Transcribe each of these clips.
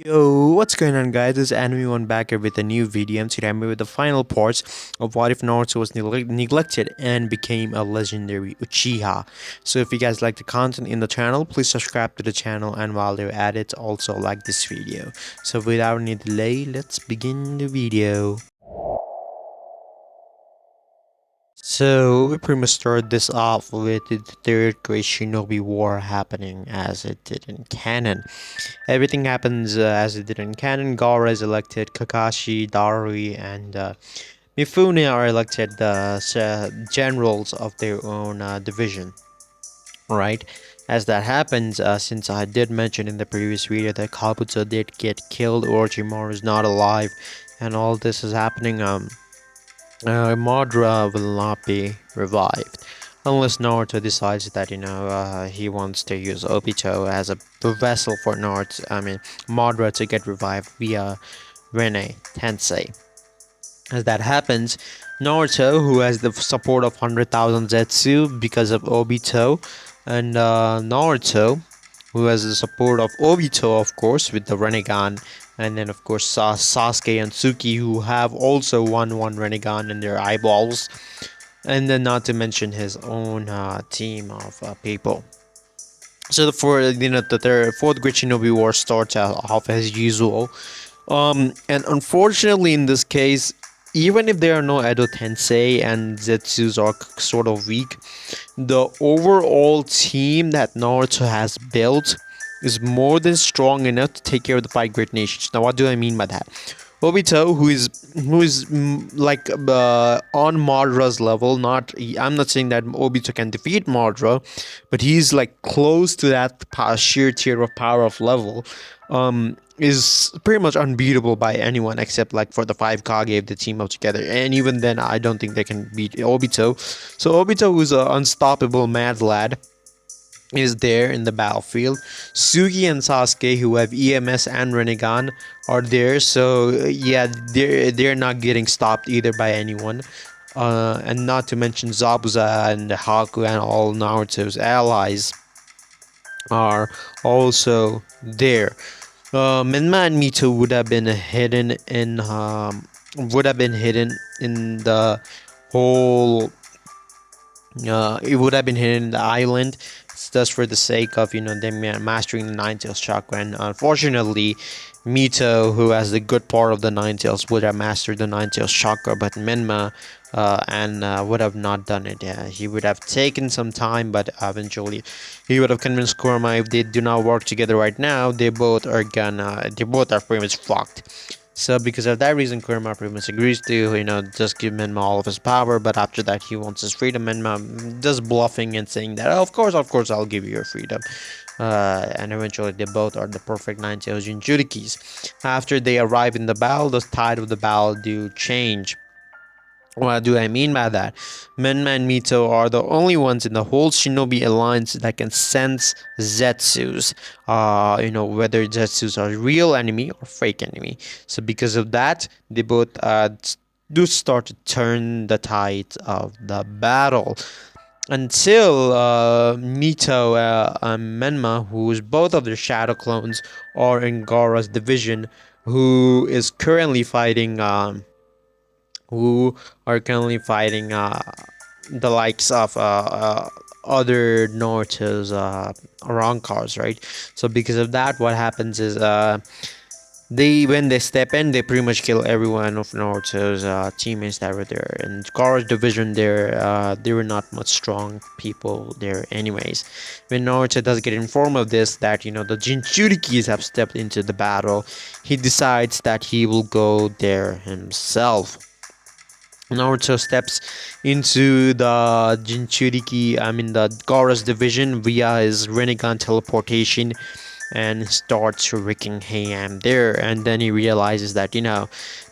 Yo, what's going on guys? This is Anime One back here with a new video, and today I'm with the final parts of what if Naruto was neglected and became a legendary Uchiha. So if you guys like the content in the channel, please subscribe to the channel, and while you're at it, also like this video. So without any delay, let's begin the video. So we pretty much start this off with the third Great Shinobi War happening as it did in canon. Everything happens as it did in canon. Gaara is elected, Kakashi, Darui, and Mifune are elected the generals of their own division. Right? As that happens, since I did mention in the previous video that Kabuto did get killed, Orochimaru is not alive, and all this is happening, Madara will not be revived unless Naruto decides that he wants to use Obito as a vessel for Madara to get revived via Rene Tensei. As that happens, Naruto, who has the support of 100,000 Zetsu because of Obito, and Naruto, who has the support of Obito, of course, with the Renegan, and then of course Sasuke and Suki, who have also one Renegan in their eyeballs, and then not to mention his own team of people. So the fourth Great Shinobi War starts off as usual, and unfortunately in this case, even if there are no Edo Tensei and Zetsus are sort of weak, the overall team that Naruto has built is more than strong enough to take care of the five great nations. Now, what do I mean by that? Obito, who is like on Madara's level, I'm not saying that Obito can defeat Madara, but he's like close to that sheer tier of power of level. Is pretty much unbeatable by anyone except like for the five Kage if they team up together, and even then I don't think they can beat Obito. So Obito, who's an unstoppable mad lad, is there in the battlefield. Sugi and Sasuke, who have EMS and Renegan, are there. So yeah, they're not getting stopped either by anyone. And not to mention Zabuza and Haku and all Naruto's allies are also there. Menma and Mito would have been hidden in the whole. It would have been hidden in the island. It's just for the sake of them mastering the Nine Tails chakra. And unfortunately, Mito, who has the good part of the Nine Tails, would have mastered the Nine Tails chakra, but Menma would have not done it. He would have taken some time, but eventually he would have convinced Kurama if they do not work together right now, they both are pretty much fucked. So because of that reason, Kurama pretty much agrees to, just give Menma all of his power, but after that he wants his freedom. Menma just bluffing and saying that, oh, of course, I'll give you your freedom. And eventually they both are the perfect Nine Tails Jinchurikis. After they arrive in the battle, the tide of the battle do change. What do I mean by that? Menma and Mito are the only ones in the whole Shinobi Alliance that can sense Zetsus. Whether Zetsus are real enemy or fake enemy. So because of that, they both do start to turn the tide of the battle. Until Mito and Menma, who's both of their shadow clones, are in Gaara's division, who is currently fighting the likes of other Naruto's Arankars, right? So because of that, what happens is when they step in, they pretty much kill everyone of Naruto's teammates that were there. In Gaara's division, there were not much strong people there anyways. When Naruto does get informed of this, that the Jinchurikis have stepped into the battle, he decides that he will go there himself. Naruto steps into the the Gaara's division via his Renegan teleportation and starts wreaking mayhem there. And then he realizes that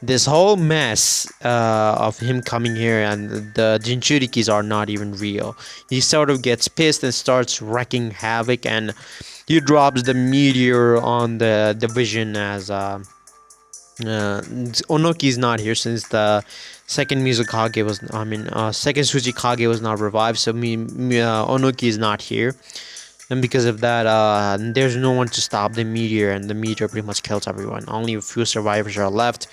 this whole mess of him coming here and the Jinchurikis are not even real. He sort of gets pissed and starts wreaking havoc, and he drops the meteor on the division as Onoki is not here since the second Mizukage second Tsuchikage was not revived, so Onoki is not here. And because of that, there's no one to stop the meteor, and the meteor pretty much kills everyone. Only a few survivors are left.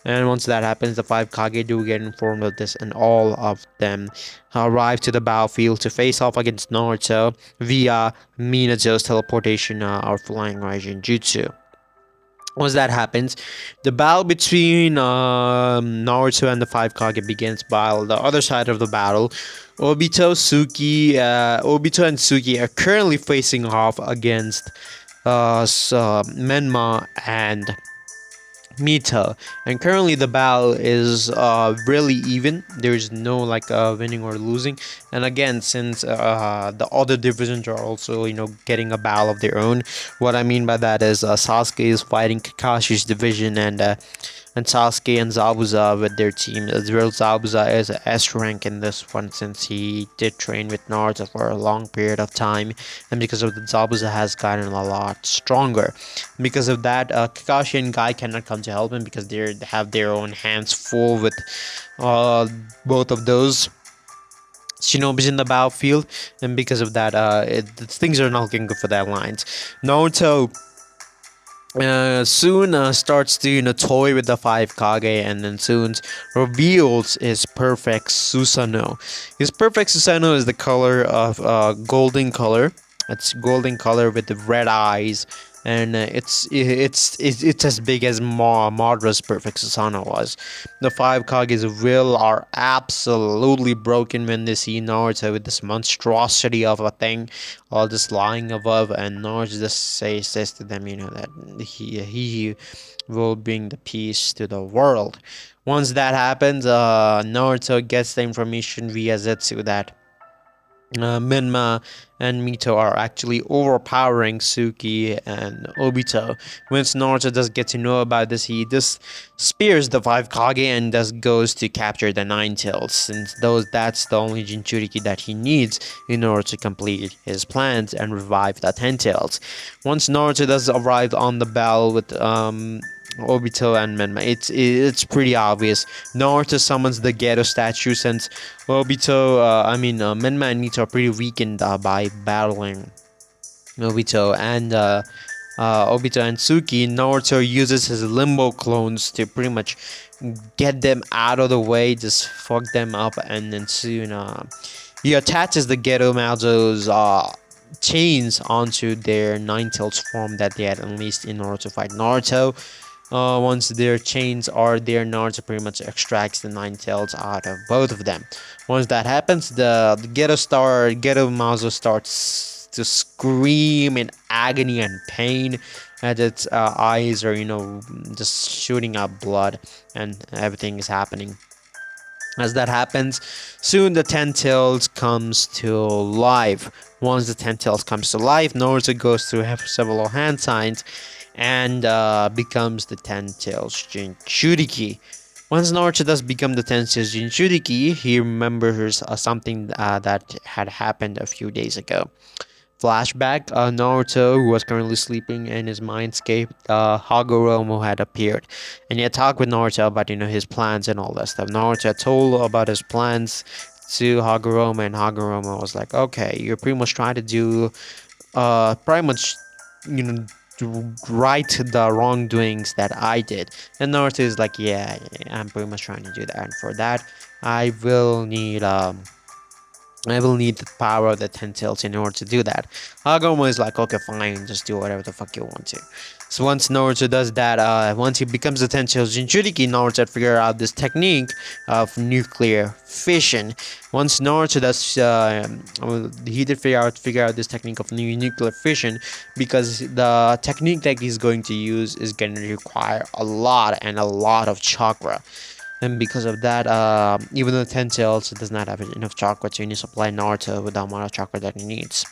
And once that happens, the five Kage do get informed of this, and all of them arrive to the battlefield to face off against Naruto via Minato's teleportation or flying Raijin Jutsu. Once that happens, the battle between Naruto and the five Kage begins. By the other side of the battle, Obito and Suki are currently facing off against Menma and Mita, and currently the battle is really even. There's no like winning or losing. And again, since the other divisions are also getting a battle of their own, what I mean by that is Sasuke is fighting Kakashi's division, and Sasuke and Zabuza with their team. As well, Zabuza is a S rank in this one since he did train with Naruto for a long period of time, and because of that, Zabuza has gotten a lot stronger. Because of that, Kakashi and Guy cannot come to help him because they have their own hands full with both of those Shinobis in the battlefield, and because of that, things are not looking good for that alliance. Naruto soon starts to toy with the five Kage, and then soon reveals his perfect Susanoo. His perfect Susanoo is the color of golden color. It's golden color with the red eyes, and it's as big as Madra's perfect Susanoo was. The five Kage's will are absolutely broken when they see Naruto with this monstrosity of a thing, all just lying above, and Naruto just says to them, that he will bring the peace to the world. Once that happens, Naruto gets the information via Zetsu that Menma and Mito are actually overpowering Suki and Obito. Once Naruto does get to know about this, he just spears the five Kage and just goes to capture the Nine Tails, since that's the only Jinchuriki that he needs in order to complete his plans and revive the Ten Tails. Once Naruto does arrive on the battle with Obito and Menma, it's pretty obvious. Naruto summons the Geto statue since Menma and Mito are pretty weakened by battling Obito and Suki. Naruto uses his limbo clones to pretty much get them out of the way, just fuck them up, and then soon he attaches the Geto Mazo's chains onto their Nine Tails form that they had unleashed in order to fight Naruto. Once their chains are there, Naruto pretty much extracts the Nine Tails out of both of them. Once that happens, the Geto Mazo starts to scream in agony and pain, as its eyes are, just shooting out blood, and everything is happening. As that happens, soon the Ten Tails comes to life. Once the Ten Tails comes to life, Naruto goes through several hand signs and becomes the Ten Tails Jinchuriki. Once Naruto does become the Ten Tails Jinchuriki, he remembers something that had happened a few days ago. Flashback, Naruto, who was currently sleeping in his mindscape, Hagoromo had appeared, and he had talked with Naruto about his plans and all that stuff. Naruto had told about his plans to Hagoromo, and Hagoromo was like, okay, you're pretty much trying to do pretty much to right the wrongdoings that I did. And Naruto is like, yeah, I'm pretty much trying to do that, and for that I will need the power of the Ten Tails in order to do that. Hagoromo is like, okay, fine, just do whatever the fuck you want to. So once Naruto does that, once he becomes the Ten Tails Jinchuriki, Naruto figure out this technique of nuclear fission. Once Naruto does, he did figure out this technique of nuclear fission, because the technique that he's going to use is going to require a lot of chakra. And because of that, even though Ten Tails does not have enough chakra to supply Naruto with the amount of chakra that he needs.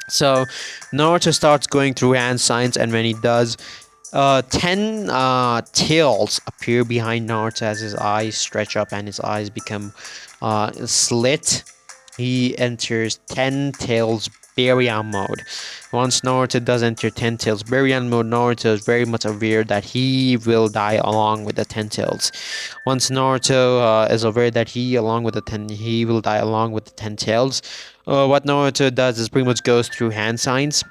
So Naruto starts going through hand signs, and when he does, 10 tails appear behind Naruto as his eyes stretch up and his eyes become slit. He enters 10 tails Baryon mode. Once Naruto does enter Ten Tails Baryon mode, Naruto is very much aware that he will die along with the Ten Tails. Once Naruto is aware that he will die along with the Ten Tails, what Naruto does is pretty much goes through hand signs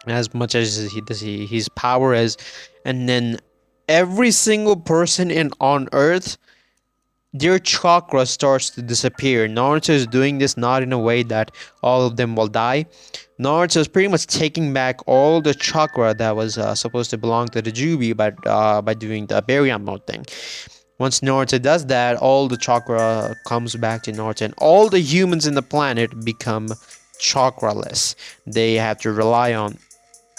as much as his power is, and then every single person in on Earth, their chakra starts to disappear. Naruto is doing this not in a way that all of them will die. Naruto is pretty much taking back all the chakra that was supposed to belong to the Jubi by doing the Baryon mode thing. Once Naruto does that, all the chakra comes back to Naruto, and all the humans in the planet become chakraless. They have to rely on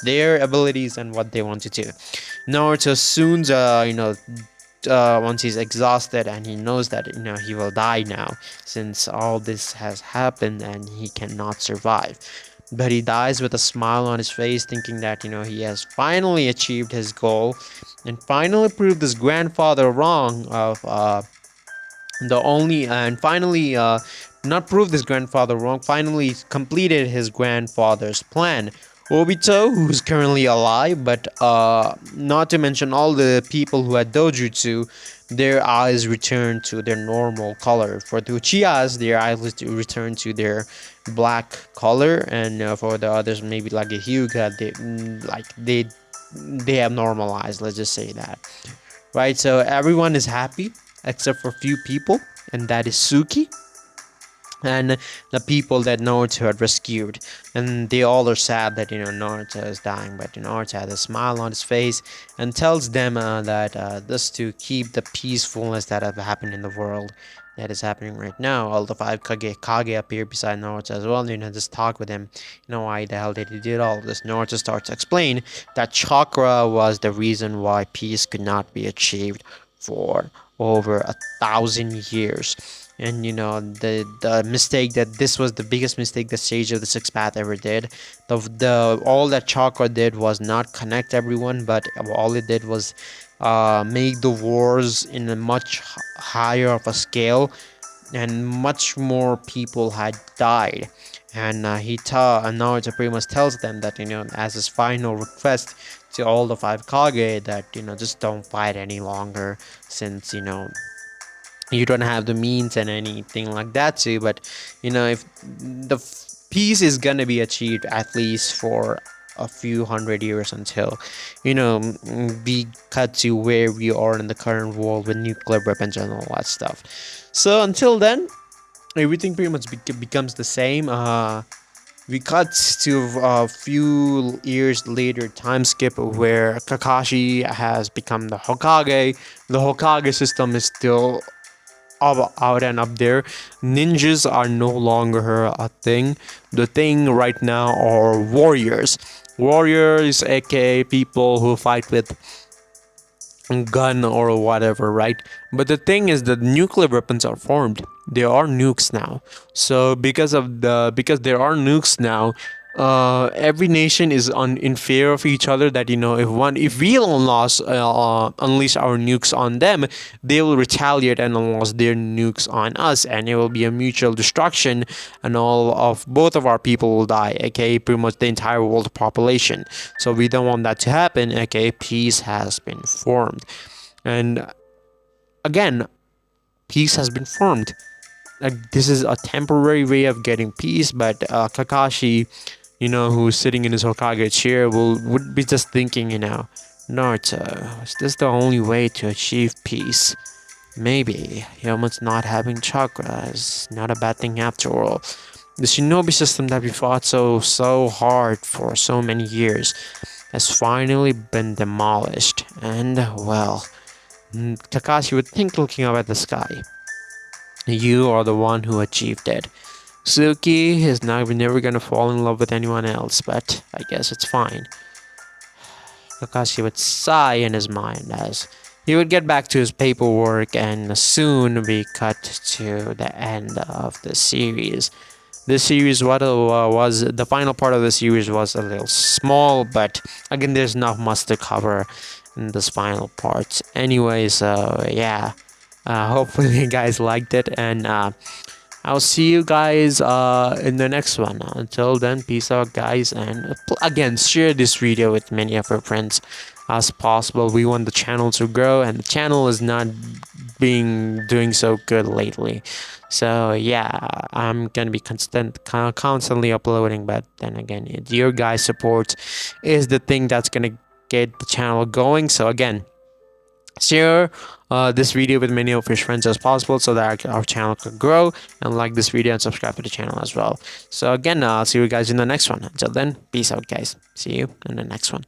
their abilities and what they want to do. Naruto soon, once he's exhausted and he knows that he will die now, since all this has happened and he cannot survive. But he dies with a smile on his face, thinking that he has finally achieved his goal and finally proved his grandfather wrong of the only and finally not proved his grandfather wrong, finally completed his grandfather's plan. Obito, who's currently alive, but not to mention all the people who had dojutsu, their eyes return to their normal color. For the uchihas, their eyes return to their black color, and for the others, maybe like a Hyuga, they have normalized. Let's just say that, right? So everyone is happy except for a few people, and that is Suki and the people that Naruto had rescued. And they all are sad that Naruto is dying, but Naruto has a smile on his face and tells them that just to keep the peacefulness that have happened in the world that is happening right now. All the five Kage appear beside Naruto as well. Just talk with him. Why the hell did he do all of this? Naruto starts to explain that chakra was the reason why peace could not be achieved for over 1,000 years. And the mistake that this was the biggest mistake the Sage of the Sixth Path ever did. The all that chakra did was not connect everyone, but all it did was make the wars in a much higher of a scale, and much more people had died. And Naruto pretty much tells them that as his final request to all the five Kage, that just don't fight any longer, since you don't have the means and anything like that too. But if the peace is gonna be achieved at least for a few hundred years until we cut to where we are in the current world with nuclear weapons and all that stuff. So until then, everything pretty much becomes the same. We cut to a few years later time skip where Kakashi has become the Hokage. The Hokage system is still out and up there. Ninjas are no longer a thing. The thing right now are warriors. Warriors, aka people who fight with gun or whatever, right? But the thing is that nuclear weapons are formed. There are nukes now. So because there are nukes now, every nation is in fear of each other, that if we unleash our nukes on them, they will retaliate and unleash their nukes on us, and it will be a mutual destruction, and all of both of our people will die, aka pretty much the entire world population. So we don't want that to happen, aka peace has been formed. And again, peace has been formed. This is a temporary way of getting peace, but Kakashi, who's sitting in his Hokage chair, would be just thinking, Naruto, is this the only way to achieve peace? Maybe humans not having chakra is not a bad thing after all. The shinobi system that we fought so hard for so many years has finally been demolished, and well, Kakashi would think, looking up at the sky, you are the one who achieved it. Suki is never gonna fall in love with anyone else, but I guess it's fine. Kakashi would sigh in his mind as he would get back to his paperwork, and soon we cut to the end of the series. This series, was the final part of the series, was a little small, but again, there's not much to cover in this final part. Anyway, so yeah, hopefully you guys liked it, and I'll see you guys in the next one. Until then, peace out, guys, and again, share this video with many of your friends as possible. We want the channel to grow, and the channel is not being doing so good lately. So yeah, I'm gonna be constantly uploading, but then again, your guys' support is the thing that's gonna get the channel going. So again, share this video with many of your friends as possible so that our channel could grow, and like this video and subscribe to the channel as well. So again, I'll see you guys in the next one. Until then, peace out, guys. See you in the next one.